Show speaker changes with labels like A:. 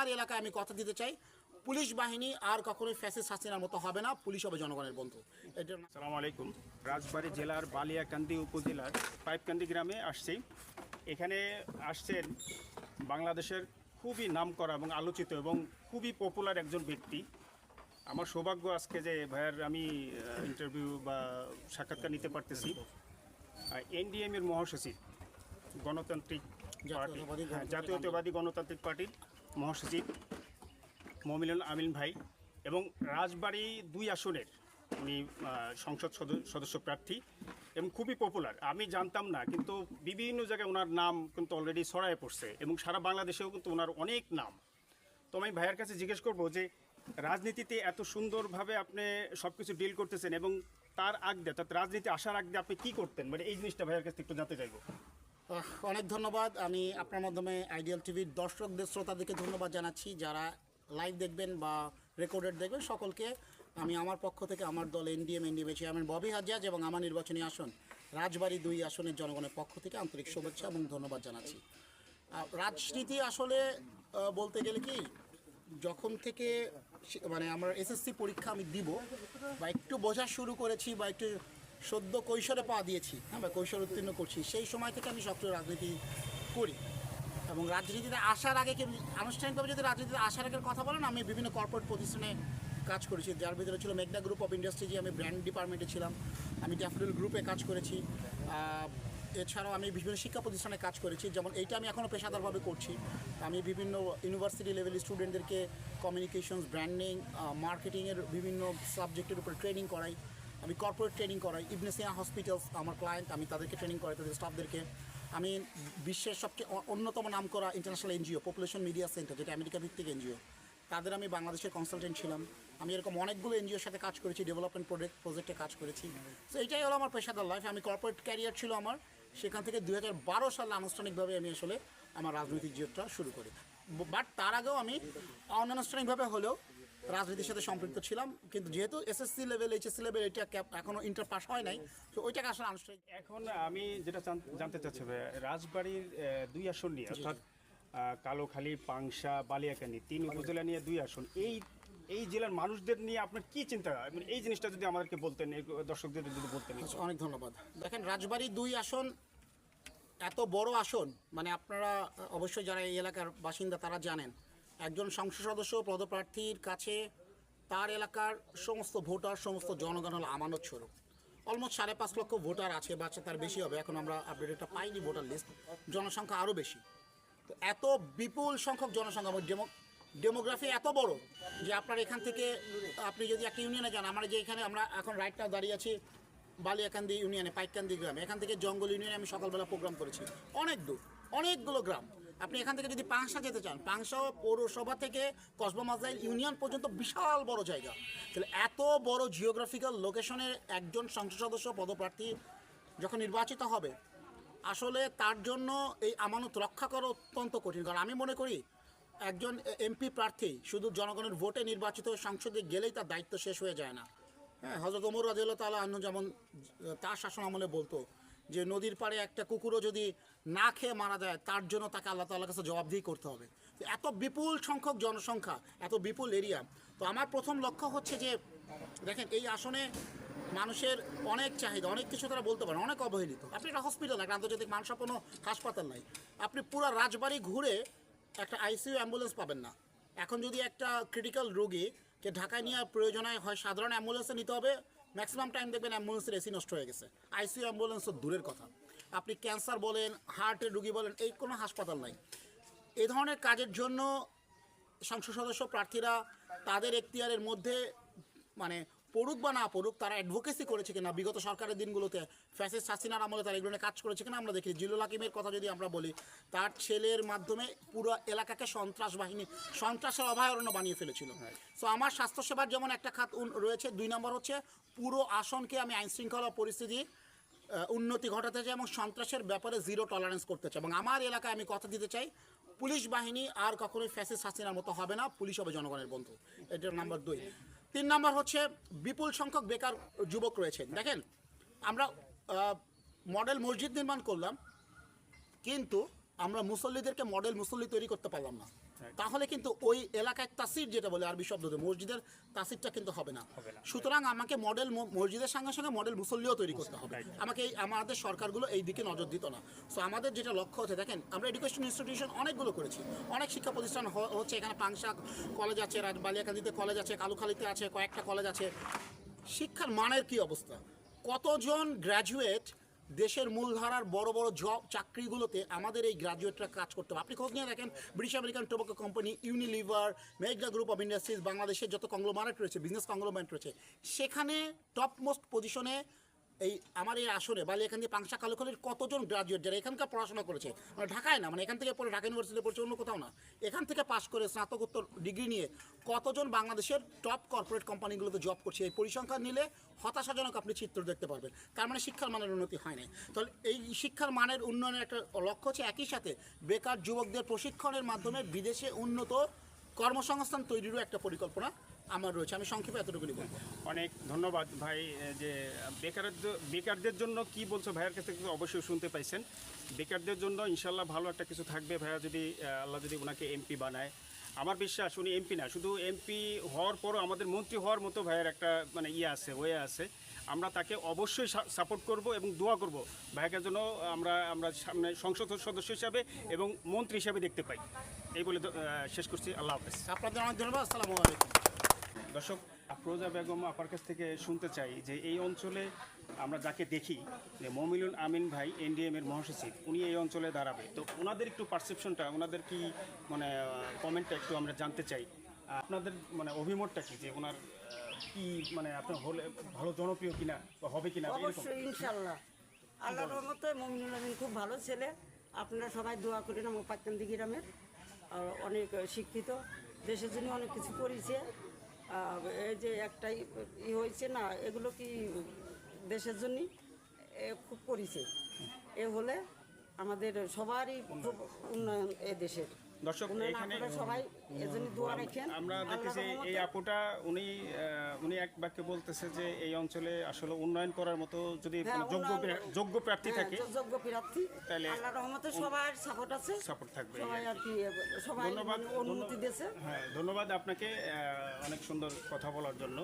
A: আমার এলাকায় আমি কথা দিতে চাই, পুলিশ বাহিনী আর কখনোই ফ্যাসিস্ট হাসিনার মতো হবে না, পুলিশ হবে জনগণের বন্ধু। এটা
B: আসসালামু আলাইকুম। রাজবাড়ী জেলার বালিয়াকান্দি উপজেলার পাইপকান্দি গ্রামে আসছি। এখানে আসছেন বাংলাদেশের খুবই নামকরা এবং আলোচিত এবং খুবই পপুলার একজন ব্যক্তি। আমার সৌভাগ্য আজকে যে ভাইয়ার আমি ইন্টারভিউ বা সাক্ষাৎকার নিতে পারতেছি। এনডিএম এর মহাসচিব, গণতান্ত্রিক পার্টি, জাতীয়তাবাদী গণতান্ত্রিক পার্টির মহাসচিব মমিনুল আমিন ভাই, এবং রাজবাড়ী 2 আসনের উনি সংসদ সদস্য প্রার্থী এবং খুবই পপুলার। আমি জানতাম না, কিন্তু বিভিন্ন জায়গায় ওনার নাম কিন্তু অলরেডি ছড়ায় পড়ছে এবং সারা বাংলাদেশেও কিন্তু ওনার অনেক নাম। তো আমি ভাইয়ের কাছে জিজ্ঞেস করবো যে রাজনীতিতে এত সুন্দরভাবে আপনি সব কিছু ডিল করতেছেন এবং তার আগ দিয়ে, অর্থাৎ রাজনীতি আসার আগ দিয়ে আপনি কী করতেন, মানে এই জিনিসটা ভাইয়ের কাছে একটু জানতে চাইবো।
A: অনেক ধন্যবাদ। আমি আপনার মাধ্যমে আইডিয়াল টিভির দর্শকদের, শ্রোতাদেরকে ধন্যবাদ জানাচ্ছি। যারা লাইভ দেখবেন বা রেকর্ডেড দেখবেন সকলকে আমি আমার পক্ষ থেকে, আমার দল এনডিএম চেয়ারম্যান ববি হাজ্জাজ এবং আমার নির্বাচনী আসন রাজবাড়ী 2 আসনের জনগণের পক্ষ থেকে আন্তরিক শুভেচ্ছা এবং ধন্যবাদ জানাচ্ছি। রাজনীতি আসলে বলতে গেলে কি, যখন থেকে মানে আমার এসএসসি পরীক্ষা আমি দিব বা একটু বোঝা শুরু করেছি বা একটু সদ্য কৈশোরে পা দিয়েছি, হ্যাঁ, বা কৈশোর উত্তীর্ণ করছি, সেই সময় থেকে আমি সক্রিয় রাজনীতি করি। এবং রাজনীতিতে আসার আগে, আনুষ্ঠানিকভাবে যদি রাজনীতিতে আসার আগের কথা বলেন, আমি বিভিন্ন কর্পোরেট প্রতিষ্ঠানে কাজ করেছি, যার ভিতরে ছিল মেঘনা গ্রুপ অফ ইন্ডাস্ট্রি, আমি ব্র্যান্ড ডিপার্টমেন্টে ছিলাম। আমি ড্যাফোডিল গ্রুপে কাজ করেছি। এছাড়াও আমি বিভিন্ন শিক্ষা প্রতিষ্ঠানে কাজ করেছি, যেমন এইটা আমি এখনও পেশাদারভাবে করছি। আমি বিভিন্ন ইউনিভার্সিটি লেভেল স্টুডেন্টদেরকে কমিউনিকেশনস, ব্র্যান্ডিং, মার্কেটিংয়ের বিভিন্ন সাবজেক্টের উপর ট্রেনিং করাই। আমি কর্পোরেট ট্রেনিং করাই। ইবনে সিনা হসপিটালস আমার ক্লায়েন্ট, আমি তাদেরকে ট্রেনিং করাই, তাদের স্টাফদেরকে। আমি বিশ্বের সবচেয়ে অন্যতম নাম করা international NGO population media centre, যেটা আমেরিকা ভিত্তিক এনজিও, তাদের আমি বাংলাদেশের কনসালটেন্ট ছিলাম। আমি এরকম অনেকগুলো এনজিওর সাথে কাজ করেছি, ডেভেলপমেন্ট প্রজেক্টে কাজ করেছি। তো এইটাই হলো আমার পেশাদার লাইফ। আমি কর্পোরেট ক্যারিয়ার ছিল আমার, সেখান থেকে 2012 সালে আনুষ্ঠানিকভাবে আমি আসলে আমার রাজনৈতিক জীবনটা শুরু করি। বাট তার আগেও আমি অনানুষ্ঠানিকভাবে হলেও রাজনীতির সাথে সম্পৃক্ত ছিলাম, কিন্তু যেহেতু এসএসসি লেভেল, এইচএসসি লেভেল এটা এখনও ইন্টার পাস হয় নাই, তো ওইটাকে আসলে আনুষ্ঠানিক।
B: এখন আমি যেটা জানতে চাচ্ছি রাজবাড়ীর 2 আসন নিয়ে, অর্থাৎ কালোখালী, পাংশা, বালিয়াকান্দি 3 উপজেলা নিয়ে 2 আসন, এই জেলার মানুষদের নিয়ে আপনার কি চিন্তা? এই জিনিসটা যদি আমাদেরকে বলতেন, দর্শকদের যদি বলতেন।
A: অনেক ধন্যবাদ। দেখেন, রাজবাড়ী 2 আসন এত বড় আসন, মানে আপনারা অবশ্যই যারা এই এলাকার বাসিন্দা তারা জানেন, একজন সংসদ সদস্য পদপ্রার্থীর কাছে তার এলাকার সমস্ত ভোটার, সমস্ত জনগণ হল আমানত স্বরূপ। অলমোস্ট 5.5 লক্ষ ভোটার আছে, বাচ্চা তার বেশি হবে, এখন আমরা আপডেটটা পাইনি ভোটার লিস্ট, জনসংখ্যা আরও বেশি। তো এত বিপুল সংখ্যক জনসংখ্যা, ডেমোগ্রাফি এত বড় যে আপনার এখান থেকে আপনি যদি একটা ইউনিয়নে যান, আমরা যে এখানে আমরা এখন রাইট নাও দাঁড়িয়ে আছি বালিয়াকান্দি ইউনিয়নে, পাইককান্দি গ্রামে, এখান থেকে জঙ্গল ইউনিয়নে আমি সকালবেলা প্রোগ্রাম করেছি। অনেক দূর, অনেকগুলো গ্রাম। আপনি এখান থেকে যদি পাংশা যেতে চান, পাংশা পৌরসভা থেকে কসবা মাজাইল ইউনিয়ন পর্যন্ত বিশাল বড় জায়গা। তাহলে এত বড় জিওগ্রাফিক্যাল লোকেশনের একজন সংসদ সদস্য পদপ্রার্থী যখন নির্বাচিত হবে, আসলে তার জন্য এই আমানত রক্ষা করা অত্যন্ত কঠিন। কারণ আমি মনে করি একজন এমপি প্রার্থী শুধু জনগণের ভোটে নির্বাচিত হয়ে সংসদে গেলেই তার দায়িত্ব শেষ হয়ে যায় না। হ্যাঁ, হযরত ওমর রাদিয়াল্লাহু তাআলা আনহু যেমন তার শাসন আমলে বলতো যে নদীর পাড়ে একটা কুকুরও যদি না খেয়ে মারা যায়, তার জন্য তাকে আল্লাহ তাআলার কাছে জবাবদিহি করতে হবে। এত বিপুল সংখ্যক জনসংখ্যা, এত বিপুল এরিয়া। তো আমার প্রথম লক্ষ্য হচ্ছে যে, দেখেন, এই আসনে মানুষের অনেক চাহিদা, অনেক কিছু তারা বলতে পারেন, অনেক অবহেলিত। আপনি একটা হসপিটাল, একটা আন্তর্জাতিক মানসম্পন্ন হাসপাতাল নাই, আপনি পুরো রাজবাড়ি ঘুরে একটা আইসিইউ অ্যাম্বুলেন্স পাবেন না। এখন যদি একটা ক্রিটিক্যাল রোগীকে ঢাকায় নেওয়ার প্রয়োজন হয় সাধারণ অ্যাম্বুলেন্সে নিতে হবে, ম্যাক্সিমাম টাইম দেখবেন অ্যাম্বুলেন্সের এসি নষ্ট হয়ে গেছে। আইসিইউ অ্যাম্বুলেন্স তো দূরের কথা, আপনি ক্যান্সার বলেন, হার্টের রোগী বলেন, এই কোনো হাসপাতাল নাই। এই ধরনের কাজের জন্য সংসদ সদস্য প্রার্থীরা তাদের এখতিয়ারের মধ্যে, মানে পড়ুক বা না পড়ুক, তারা অ্যাডভোকেসি করেছে কিনা বিগত সরকারের দিনগুলোতে, ফ্যাসিস্ট হাসিনার আমলে তারা এগুলো নিয়ে কাজ করেছে কিনা আমরা দেখি। জিলুল হাকিমের কথা যদি আমরা বলি, তার ছেলের মাধ্যমে পুরো এলাকাকে সন্ত্রাসের অভয়ারণ্য বানিয়ে ফেলেছিল। সো আমার স্বাস্থ্যসেবার যেমন একটা খাত রয়েছে, 2 নম্বর হচ্ছে পুরো আসনকে আমি আইনশৃঙ্খলা পরিস্থিতি উন্নতি ঘটাতে চাই এবং সন্ত্রাসের ব্যাপারে 0 টলারেন্স করতে চাই। এবং আমার এলাকায় আমি কথা দিতে চাই, পুলিশ বাহিনী আর কখনোই ফ্যাসিস্ট হাসিনার মতো হবে না, পুলিশ হবে জনগণের বন্ধু। এটা নাম্বার 2। 3 নম্বর হচ্ছে বিপুল সংখ্যক বেকার যুবক রয়েছে। দেখেন, আমরা মডেল মসজিদ নির্মাণ করলাম, কিন্তু আমরা মুসল্লিদেরকে মডেল মুসল্লি তৈরি করতে পারলাম না। তাহলে কিন্তু ওই এলাকায় তাসির যেটা বলে আরবি শব্দতে মসজিদের তাসিরটা কিন্তু হবে না। সুতরাং আমাকে মডেল মসজিদের সঙ্গে সঙ্গে মডেল মুসল্লিও তৈরি করতে হবে। আমাকে আমাদের সরকারগুলো এই দিকে নজর দিত না। সো আমাদের যেটা লক্ষ্য হচ্ছে, দেখেন আমরা এডুকেশন ইনস্টিটিউশন অনেকগুলো করেছি, অনেক শিক্ষা প্রতিষ্ঠান হচ্ছে। এখানে পাংশা কলেজ আছে, বালিয়াকান্দিতে কলেজ আছে, কালুখালীতে আছে, কয়েকটা কলেজ আছে। শিক্ষার মানের কি অবস্থা? কতজন গ্র্যাজুয়েট দেশের মূলধারার বড় বড় জব চাকরিগুলোতে আমাদের এই গ্র্যাজুয়েটরা কাজ করতে হবে। আপনি খোঁজ নিয়ে দেখেন, British American tobacco company, Unilever, মেঘনা গ্রুপ অফ ইন্ডাস্ট্রিজ, বাংলাদেশের যত কংগ্লোমারেট রয়েছে, বিজনেস কংগ্লোমারেট রয়েছে, সেখানে টপ মোস্ট পজিশনে এই আমার এই আসনে বালিয়াকান্দি পাংশা কালুখালীর কতজন গ্রাজুয়েট যারা এখানকার পড়াশোনা করেছে, মানে ঢাকায় না, মানে এখান থেকে পড়ে ঢাকা ইউনিভার্সিটিতে পড়ছে, অন্য কোথাও না, এখান থেকে পাশ করে স্নাতকোত্তর ডিগ্রি নিয়ে কতজন বাংলাদেশের টপ কর্পোরেট কোম্পানিগুলোতে জব করছে, এই পরিসংখ্যান নিলে হতাশাজনক আপনি চিত্র দেখতে পারবেন। তার মানে শিক্ষার মানের উন্নতি হয় নাই। তাহলে এই শিক্ষার মানের উন্নয়নের একটা লক্ষ্য হচ্ছে একই সাথে বেকার যুবকদের প্রশিক্ষণের মাধ্যমে বিদেশে উন্নত কর্মসংস্থান তৈরিরও একটা পরিকল্পনা আমার রয়েছে। আমি সংক্ষেপে এতটুকুনি বলবো।
B: অনেক ধন্যবাদ ভাই। যে বেকারদের জন্য কি বলছো ভাইয়ের কাছ থেকে অবশ্যই শুনতে পাইছেন। বেকারদের জন্য ইনশাল্লাহ ভালো একটা কিছু থাকবে। ভাইয়া যদি আল্লাহ যদি ওনাকে এমপি বানায়, আমার বিশ্বাস উনি এমপি না, শুধু এমপি হওয়ার পরও আমাদের মন্ত্রী হওয়ার মতো ভাইয়ের একটা মানে আছে, ওয়ে আছে। আমরা তাকে অবশ্যই সাপোর্ট করব এবং দোয়া করব ভাইয়াকে জন্য আমরা সামনে সংসদ সদস্য হিসাবে এবং মন্ত্রী হিসাবে দেখতে পাই। এই বলে শেষ করছি। আল্লাহ হাফেজ।
A: আপনাদের অনেক ধন্যবাদ। আসসালামু আলাইকুম।
B: দর্শক, আফরোজা বেগম আপার কাছ থেকে শুনতে চাই যে এই অঞ্চলে আমরা যাকে দেখি যে মমিনুল আমিন ভাই এনডিএম এর মহাসচিব, উনি এই অঞ্চলে দাঁড়াবে, তো ওনাদের একটু পারসেপশনটা, ওনাদের কি মানে কমেন্টটা একটু আমরা জানতে চাই। আপনাদের মানে অভিমতটা কি, যে ওনার কি মানে আপনার হলে ভালো জনপ্রিয় কিনা বা হবে কিনা?
C: অবশ্যই ইনশাল্লাহ, আল্লাহর রহমতে মমিনুল আমিন খুব ভালো ছেলে। আপনারা সবাই দোয়া করেন আমার পাইকান্দি গ্রামের। আর অনেক শিক্ষিত, দেশের জন্য অনেক কিছু করেছে। এই যে একটাই হয়েছে না, এগুলো কি দেশের জন্যই খুব করেছে। এ হলে আমাদের সবারই খুব উন্নয়ন এ দেশের।
B: দর্শক, এখানে
C: সবাই এজন্য দোয়া রাখেন।
B: আমরা দেখতেছি এই আপুটা উনি এক বাক্যে বলতেছে যে এই অঞ্চলে আসলে উন্নয়ন করার মতো যদি যোগ্য প্রার্থী থাকে,
C: যোগ্য প্রার্থী, তাহলে আল্লাহর রহমতে সবার সাপোর্ট আছে,
B: সাপোর্ট থাকবে।
C: সবাই আর কি সবাই অনুমতি দিয়েছে।
B: হ্যাঁ, ধন্যবাদ আপনাকে অনেক সুন্দর কথা বলার জন্য।